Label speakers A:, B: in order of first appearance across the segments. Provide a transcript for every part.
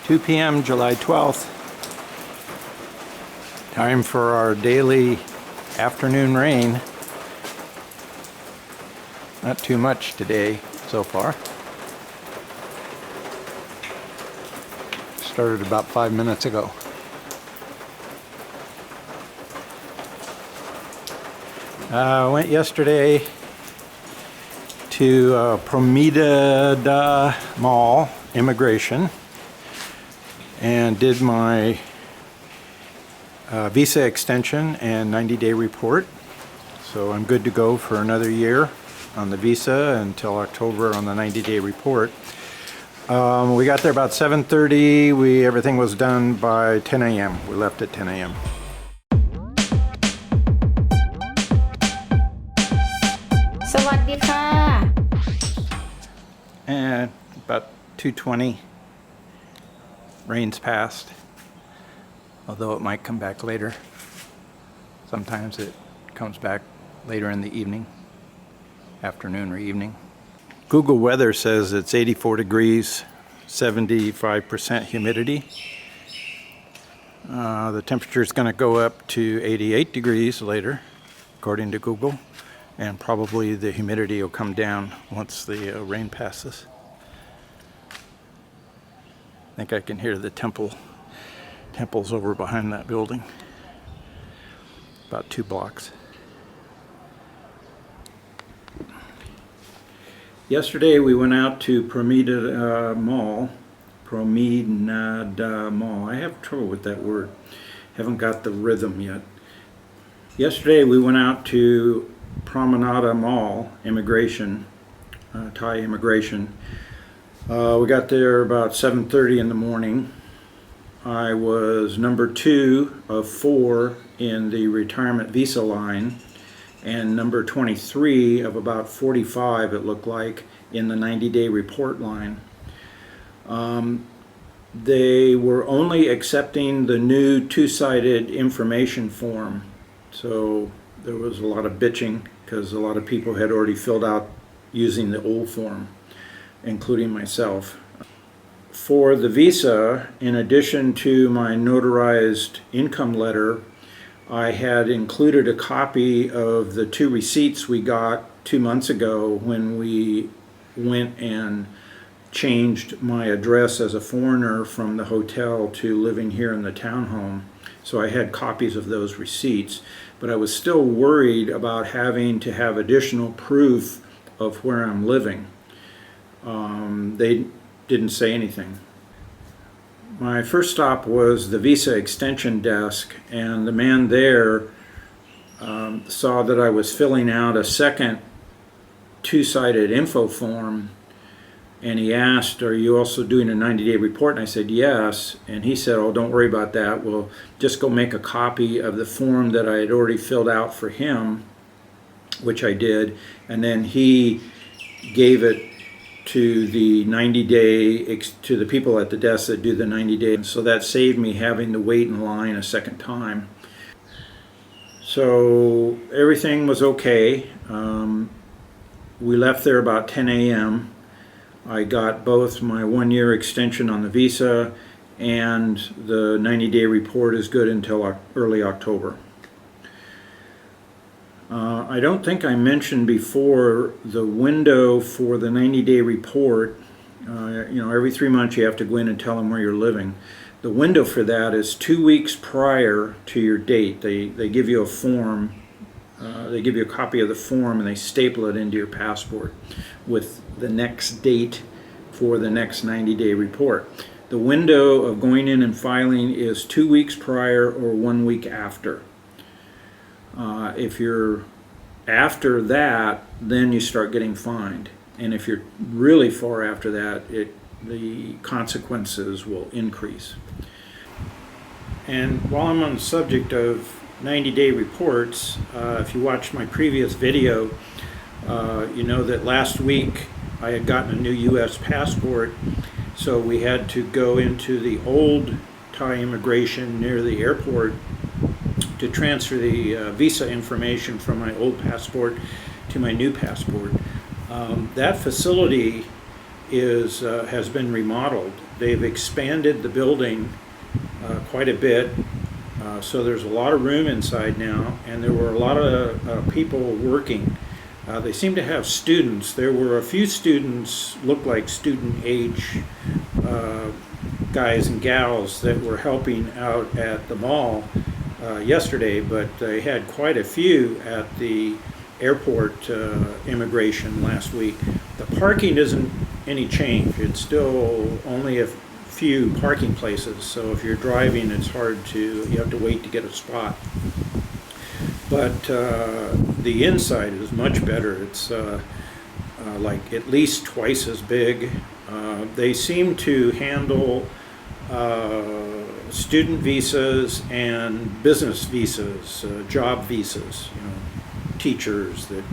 A: 2 p.m. July 12th. Time for our daily afternoon rain. Not too much today so far. Started about 5 minutes ago. Went yesterday to Promida Mall Immigration and did my visa extension and 90-day report. So I'm good to go for another year on the visa until October on the 90-day report. We got there about 7:30. Everything was done by 10 a.m. We left at 10 a.m. And about 2:20, rain's passed, although it might come back later. Sometimes it comes back later in the evening, afternoon or evening. Google weather says it's 84 degrees, 75% humidity. The temperature is going to go up to 88 degrees later, according to Google. And probably the humidity will come down once the rain passes. I think I can hear the temple's over behind that building, about 2 blocks. Yesterday we went out to Promida Mall. I have trouble with that word. Haven't got the rhythm yet. Yesterday we went out to Promenada Mall Immigration, Thai Immigration. We got there about 7:30 in the morning. I was number 2 of 4 in the retirement visa line and number 23 of about 45, it looked like, in the 90-day report line. They were only accepting the new 2-sided information form, so there was a lot of bitching because a lot of people had already filled out using the old form, including myself. For the visa, in addition to my notarized income letter, I had included a copy of the 2 receipts we got 2 months ago when we went and changed my address as a foreigner from the hotel to living here in the townhome. So I had copies of those receipts, but I was still worried about having to have additional proof of where I'm living. They didn't say anything. My first stop was the visa extension desk, and the man there saw that I was filling out a second 2-sided info form, and he asked, "Are you also doing a 90-day report?" And I said, "Yes." And he said, "Oh, don't worry about that. We'll just go make a copy of the form that I had already filled out for him," which I did. And then he gave it to the 90-day, to the people at the desk that do the 90-day. So that saved me having to wait in line a second time. So everything was okay. We left there about 10 a.m. I got both my 1-year extension on the visa and the 90-day report is good until early October. I don't think I mentioned before the window for the 90-day report. Every 3 months you have to go in and tell them where you're living. The window for that is 2 weeks prior to your date. They give you a form. They give you a copy of the form and they staple it into your passport with the next date for the next 90-day report. The window of going in and filing is 2 weeks prior or 1 week after. If you're after that, then you start getting fined. And if you're really far after that, the consequences will increase. And while I'm on the subject of 90-day reports, if you watched my previous video, you know that last week I had gotten a new U.S. passport, so we had to go into the old Thai immigration near the airport to transfer the visa information from my old passport to my new passport. That facility has been remodeled. They've expanded the building quite a bit, so there's a lot of room inside now, and there were a lot of people working. They seem to have students. There were a few students, looked like student age guys and gals that were helping out at the mall yesterday, but they had quite a few at the airport immigration last week. The parking isn't any change. It's still only a few parking places, so if you're driving, it's hard to, you have to wait to get a spot. But the inside is much better. It's like at least twice as big. They seem to handle student visas and business visas, job visas, you know, teachers that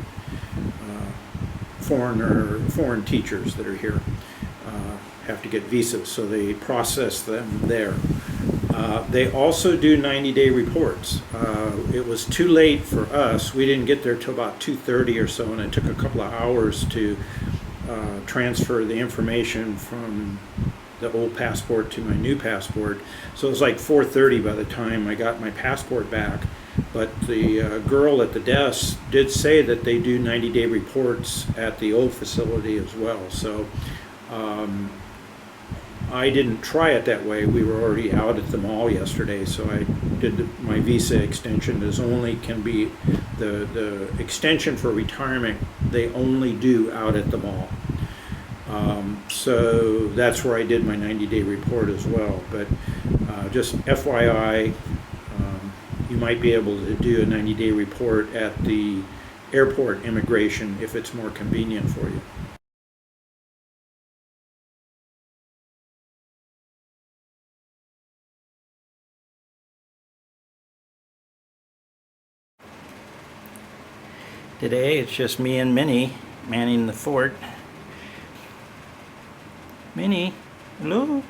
A: foreign teachers that are here have to get visas, so they process them there. They also do 90-day reports. It was too late for us. We didn't get there till about 2:30 or so, and it took a couple of hours to transfer the information from the old passport to my new passport. So it was like 4:30 by the time I got my passport back. But the girl at the desk did say that they do 90-day reports at the old facility as well. So I didn't try it that way. We were already out at the mall yesterday, so I did my visa extension. Is only can be the extension for retirement. They only do out at the mall. So that's where I did my 90-day report as well. But just FYI, you might be able to do a 90-day report at the airport immigration if it's more convenient for you. Today it's just me and Minnie manning the fort. Minnie, hello.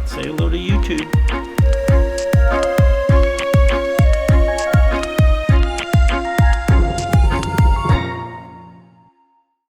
A: Say hello to YouTube.